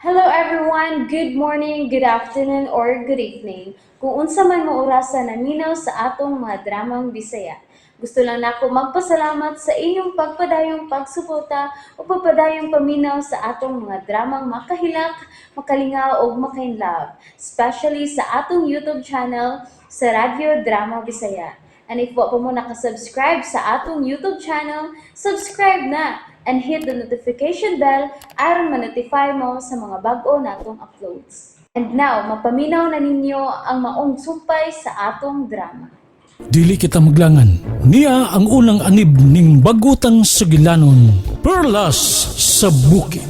Hello everyone, good morning, good afternoon, or good evening. Kung unsa man mo orasan naminaw sa atong mga dramang Bisaya. Gusto lang nako magpasalamat sa inyong pagpadayong pagsuporta o pagpadayong paminaw sa atong mga dramang makahilak, makalingaw o makainlove, especially sa atong YouTube channel sa Radyo Drama Bisaya. And if wa pa mo nakasubscribe sa atong YouTube channel, subscribe na and hit the notification bell aron ma-notify mo sa mga bag-o natong uploads. And now, mapaminaw na ninyo ang maong sumpay sa atong drama. Dili kita maglangan. Niya ang unang anib ning bagutang sugilanon. Perlas sa Bukid.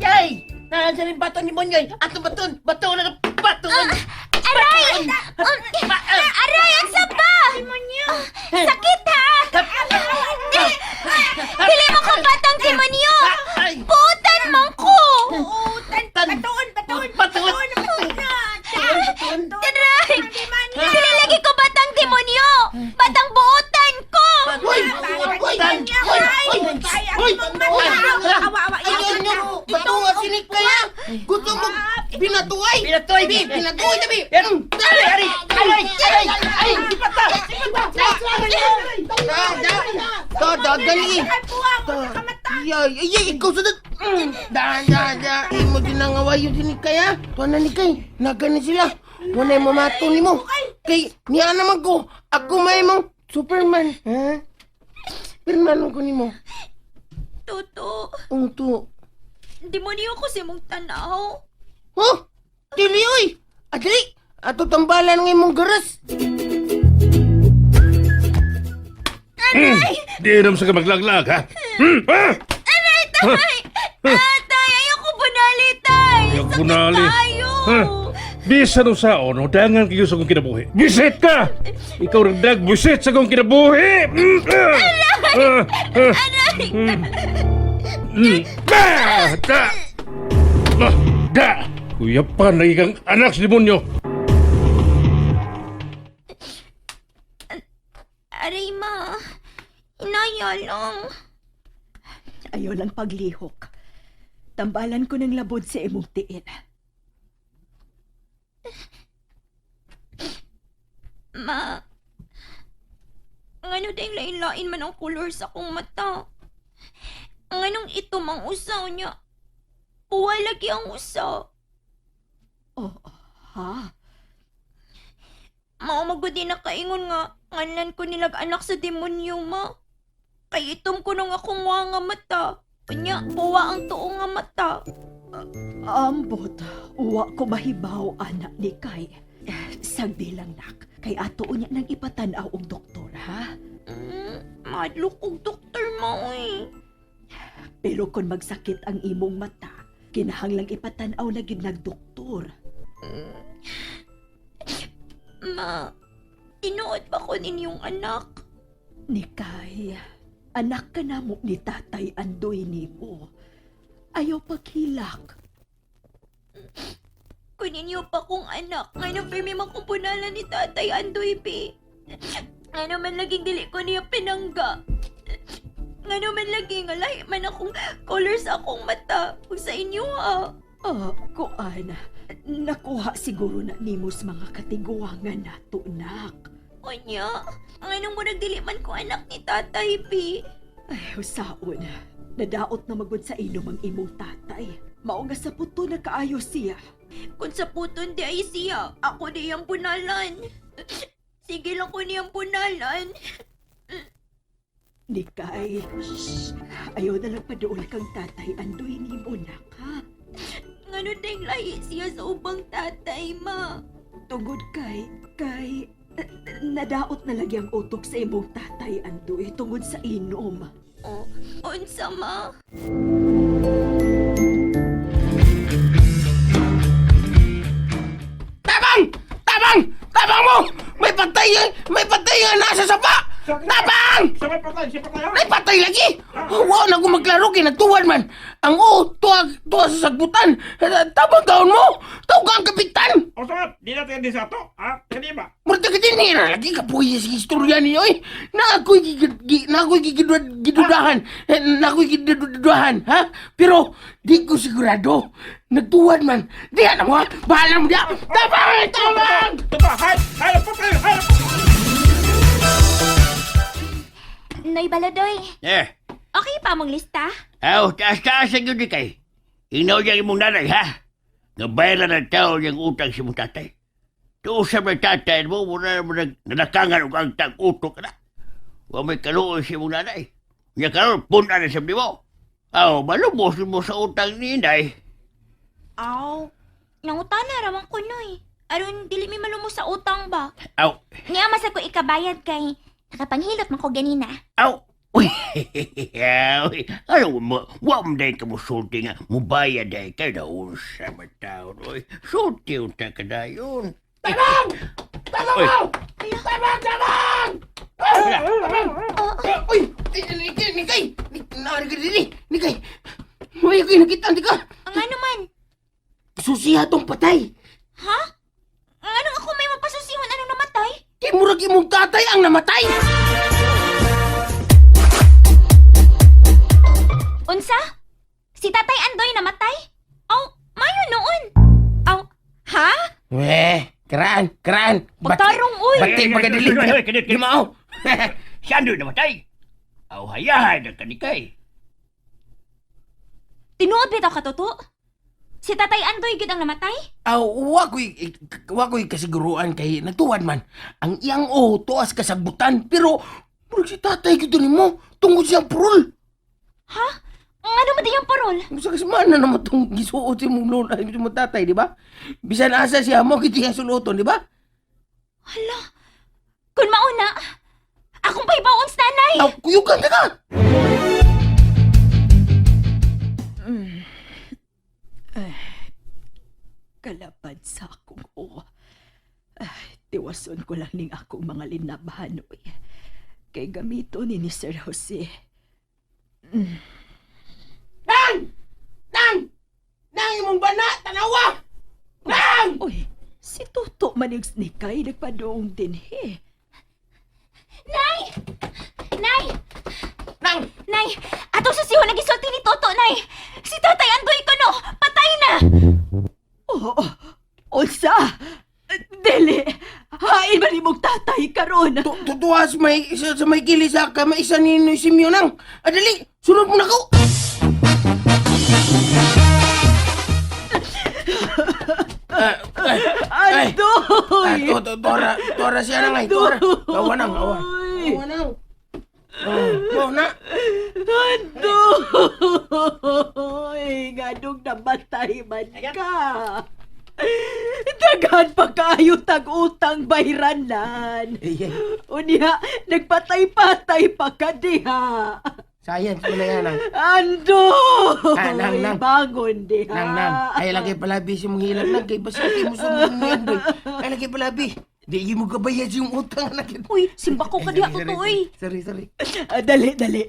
Yay! Nandiyan rin baton ni Monyoy. Ato baton! Baton na baton! Aray! Aray! Ang sapa! Demonyo! Sakit ha! Dili mo ko batang demonyo! Buutan man ko! Baton! Aray! Dili lagi ko batang demonyo! Batang buutan ko! Ayaw nyo! Bato nga sinik kaya! Gusto mo binatuay! Binatuay! Binatuay na bi! Aray! Aray! Sipata! Dali! Ay, ikaw sa Imo din ang away yung sinik kaya? Tuwan na ni kay, nagani sila. Wala yung mamato ni mo. Kay, niya naman ko. Ako may mong Superman. Ha? Superman ko ni mo. Toto, Ungto. demonyo ko si mong tanaw. Oh! Dili, oy! Adali! Ato tambalan ng imong garas. Di naman sa maglaglag, ha? Aray, tay! Tay, ayoko bunali, tay! Ayaw Sakit bunali. tayo! Bisa no sao, no? Dangan kayo sa kong kinabuhi. Bisit ka! Ikaw nagdag, bisit sa kong kinabuhi! Da! Kuya pa, nagiging anak sa demonyo. Aray, ma. Inaya lang. Ayaw lang paglihok. Tambalan ko ng labod sa imong tiin. Ma, ngano dahil lain-lain man ang color sa akong mata. Nganong ito mang usaw niya. Puwa lagi ang usaw. Oh, ha? Mao magudi na kaingon nga, nganlan ko nilag anak sa demonyo, ma. Kay itom ko nung akong nga mata. Kanya, puwa ang tuong nga mata. Ambot, uwa ko mahibaw, anak ni Kay. Sagdi lang, nak. Kay ato niya nang ipatanaw ang doktor, ha? Madlok og doktor mo, eh. Pero kung magsakit ang imong mata, kinahanglang ipatanaw na gid nag doktor. Ma, tinuod ba ko ninyong anak? Ni Kay, anak ka na mo ni Tatay Andoy nimo. Ayaw paghilak. Kunin pa kong anak, nga na firme makumpunalan ni Tatay Andoy, be. Nga naman laging dili ko niya pinangga. Nga naman lagi nga lahi man akong color sa akong mata. Huwag sa inyo, ha. Kuan, nakuha siguro na nimo sa mga katiguangan nato, nak. Onya, nga nang mo nagdili man ko anak ni Tatay, be. Ay, usaon. Nadaot na magod sa inom ang imong tatay. Mao nga sa puto na kaayo siya. Kung sa puton di ay siya, ako di ang punalan. Sige lang ko niyang punalan. Ni Kay, ayaw na lang padool kang Tatay Andoy nimo, nak, ha? Ngano ding lahi siya sa ubang tatay, ma. Tungod kay nadaot na lagi ang utok sa imong Tatay Andoy tungod sa inom. Oh, unsa, ma? Tabang mo! May patay nga nasa sapa! Tabang! Sabay patay, siya patay. May patay lagi! Wow na ko maglaro kay nagtuwan man. Ang tuwa sa sagbutan. Tabang taon mo. Tawag ka ang kapitan. O sa, di natin di sa to. Ha? Hindi ba? Murta ka din nila. Lagi ka po yung istorya niyo eh. Na ako'y gidudahan. Na ako'y gidudahan. Ha? Pero di ko sigurado. Nagtuwan man. Di na mo ha. Bahala mo diya. Tabang! Tabang! Tupa, hay po tayo, hay po. Noy Baladoy, okay pa mong lista? Taas-taas ang yun di kay. Inaw niya imong nanay, ha? Nabayaran ng tao niyang utang si mong tatay. Tuusap ng tatay mo, muna naman nanakangan o ang tag-utok na. Huwag may kaluoy si mong nanay. Niya karoon, punta na sabi mo. Malubos mo sa utang ni inay. Aw, nangutana raman ko, Noy. Aron, dili mi malumos sa utang ba? Niya masa ko ikabayad kay nakapanghilot man ko ganina. Uy, ano mo, huwag mo dahil ka mo sulti nga, mubaya dahil ka na unsa mataon. Uy, sulti unta ka na yun. Tabang! Tabang! Tabang! Tabang! Uy! Nikay! Naari ka din eh! Nikay! May kayo nakita, di ka! Ang ano man? Susiha tong patay! Ha? Ang anong ako may mapasusihan anong namatay? Kay murag imong tatay ang namatay! Unsa? Si Tatay Andoy namatay? Aw, mayo noon. Aw, ha? Karaan! Pagtarong, uy! Bati magadilig! Hoy, kanit, Di mao! Si Andoy namatay. Hayahay na kanikay. Tinuod bitaw ka, Toto? Si Tatay Andoy gid ang namatay? Wako'y kasiguruan kay nagtuwan man. Ang iyang tuas kasabutan. Pero, murag si tatay gito ni mo. Tungkol siyang prol. Ha? Ang ano mo diyang parol? Sa kasmana naman itong gisuot si mong lola, si mong tatay, di ba? Bisan asa siya mo, kiti ang suluton, di ba? Hala, kung mauna, akong paibawon sa nanay! Kuyugan ka ka! Kalapad sa akong tiwason ko lang ning akong mga linabhanoy. Kay gamito ni Sir Jose. Nang! Nang imong bana, tanawa! Nang! Uy, si Toto manigs ni Kay nagpadoong din Nay! Nay! Nang! Nay! Atong susiho nagisulti ni Toto, Nay! Si Tatay Andoy ko no! Patay na! Unsa? Dili! Hain man imong tatay karon. Tutuwas sa may kilis ka, may isa ni Simyo nang. Adali, sunod mo na ko! Andoy! Tora siya nang ay, tora. Awa nang, awa. Awa nang. Na. Andoy! Ganong namatay man ka. Daghan pa kayo tag-utang bayranan. Unya, nagpatay-patay pa ka diha. Science mo na yan, nang. Andoy! Nang. Bangon diha. Nang. Ay, lagay palabi si mong hilang nang. Kay basati mo sa mga yan, doy. Ay, lagay palabi. Di mo kabayad yung utang na kita. Uy, simba ko ka diha, Totoy! Sorry. Dali.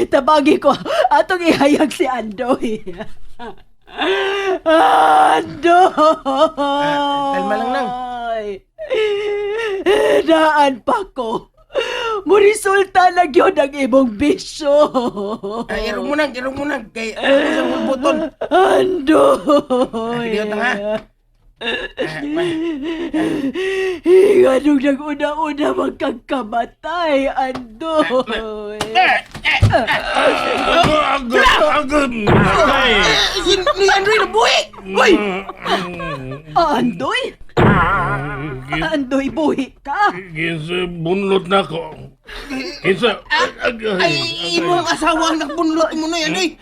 Tabagi ko. Atong ihayag si Andoy. Andoy! Kalma lang, nang. Daan pa ko. Murisulta na yun ang imong bisyo. Ay, irong mo nang. Kay ako sa hulbuton. Andoy! Ay, ha? Ganong nag-una-una magkakamatay, Andoy. Ni Andre na buhi! Uy! Andoy? Andoy, buhi ka? Kinsa bunlot na ko. Kinsa... Ay, imong asawa ang nagbunlot mo na yan, ay!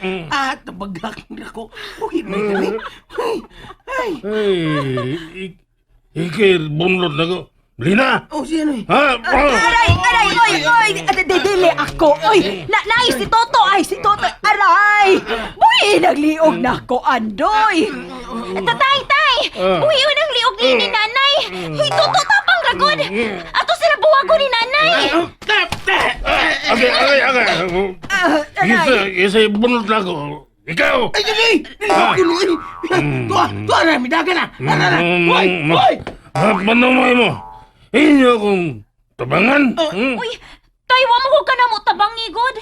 Tabagak na ko. Uy, may kami. Ay! Ikir bunlot na ko. Lina! Oh, siya na eh. Ha? Aray, oy! Dili ako, oy! Nais si Toto, aray! Buhi, nagliog na ako, Andoy! Tay! Buhiyo ng liog ni nanay! Hoy, Toto, tapang Ragod! Ato sila buwago ni nanay! Okay. Isa bunot na ko. Ikaw! Ay, dali! Tuwa na, midaga na! Hoy! Panamay mo. Inyo kong tabangan. Uy, tay, wa mo ka na mo tabang ni God.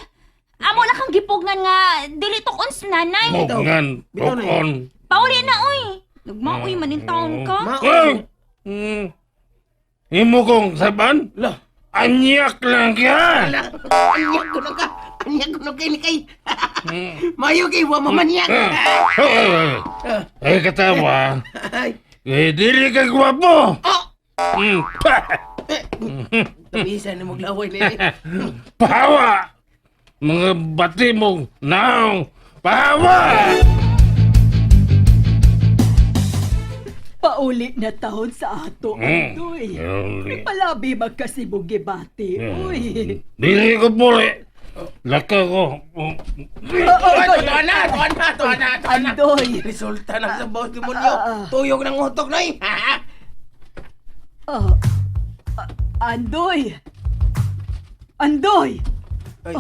Amo na kang gipugnan nga dili tukon si nanay. Mugngan. Tukon. Pauli na uy. Nagmaoy man in taon ka. Wow! Imo kong saban? Lah, Anyak lang ka! anyak ko na ka! Anyak ko na kay ni kay! Mayo kay, wa mamanyak! Ay, katawa. Ay, Eh, dili ka gwapo. tabisan na maglaway na eh. Pahawa! Mga bati mo naong pahawa! Pauli na taon sa ato, Andoy. Palabi magkasibog gibati, uy. Dili ko puli. Laka ko. Tuwa na! Andoy. Resulta na sa bawat demonyo. Tuyog ng utok na eh. Andoy! Andoy! Ay.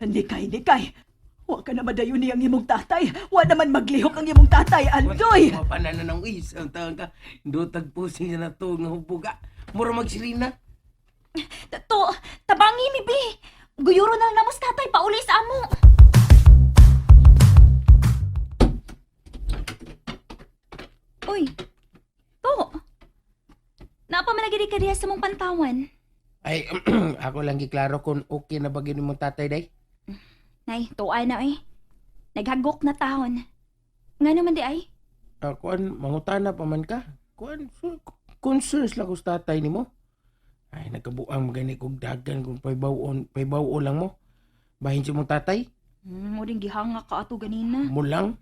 Nikay. Wa ka na madayon niyang imong tatay. Wa naman maglihok ang imong tatay, Andoy! Mapanan na ng isang taon ka. Dutag pusing na to nga hubuga. Mura magsilina. Tabangi mi bi. Guyuro na lang namos tatay pauli sa amo. Uy. To. Napa man lagi ka diha sa mong pantawan? Ay, ako lang giklaro kung okay na ba gini mong tatay day. Nay, tuwa na eh. Naghagok na taon. Nga naman di ay? Kuan, mangutana pa man ka. Kuan, concerns lang ko sa tatay ni mo. Ay, nagkabuang magani kong dagan kung paybaw lang mo. Bahin siya mong tatay. Mo din gihanga ka ato ganina. Mo lang.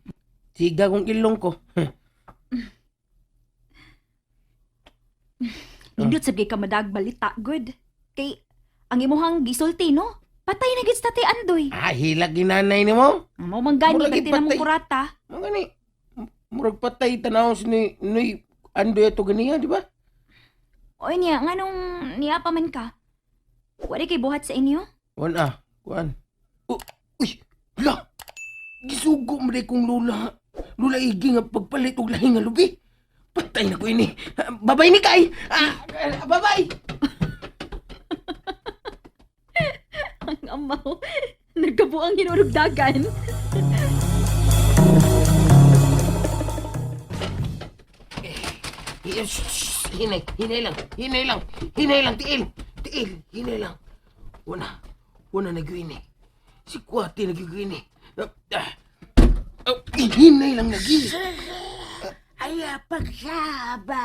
Siga kong ilong ko. Nindot sabi ka madag balita, good. Kay, ang imuhang gisulti, no? Patay na gid sa Tatay Andoy. Hilag ginanay ni mo. Amo manggani Murag pagti na mong ipatay. kurata. Magani. Murag patay tanaw ni Andoy ato ganiya, di ba? Oy niya, nganong niya pa man ka? Wala kay buhat sa inyo? Kuan. Uy, la. Gisugo mo day kong lula. Lula igi nga pagpalit og lahi nga lubi. Patay na ko ini. Babay ni kay. Babay. Ang amaw, nagkabuang hinurugdagan. Hinay lang, tiil, hinay lang. Wana nagwini. Si Kwate nagwini. Hinay lang lagi. Ay, pagsaba.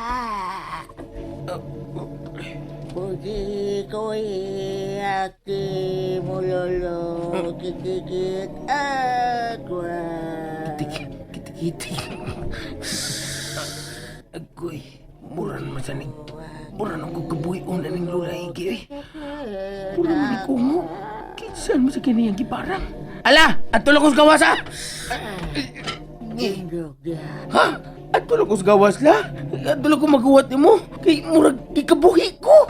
Pugi ko aki mulolo kikikit agwa. Kiti. Agoy, muran masanig. Muran ako kabuyon na ning lula igi eh. Muran mo ni Kungo. Kinsan mo sa kaniyang giparang? Ala! At tulong ko sa gawas ha! Ha? At tulong ko sa gawas la? At tulong ko magawa ni mo? Kay murag ikabuhi ko!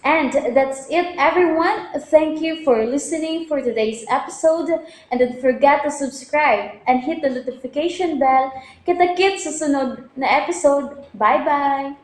And that's it, everyone. Thank you for listening for today's episode. And don't forget to subscribe and hit the notification bell. Kita-kits sa sunod na episode. Bye-bye!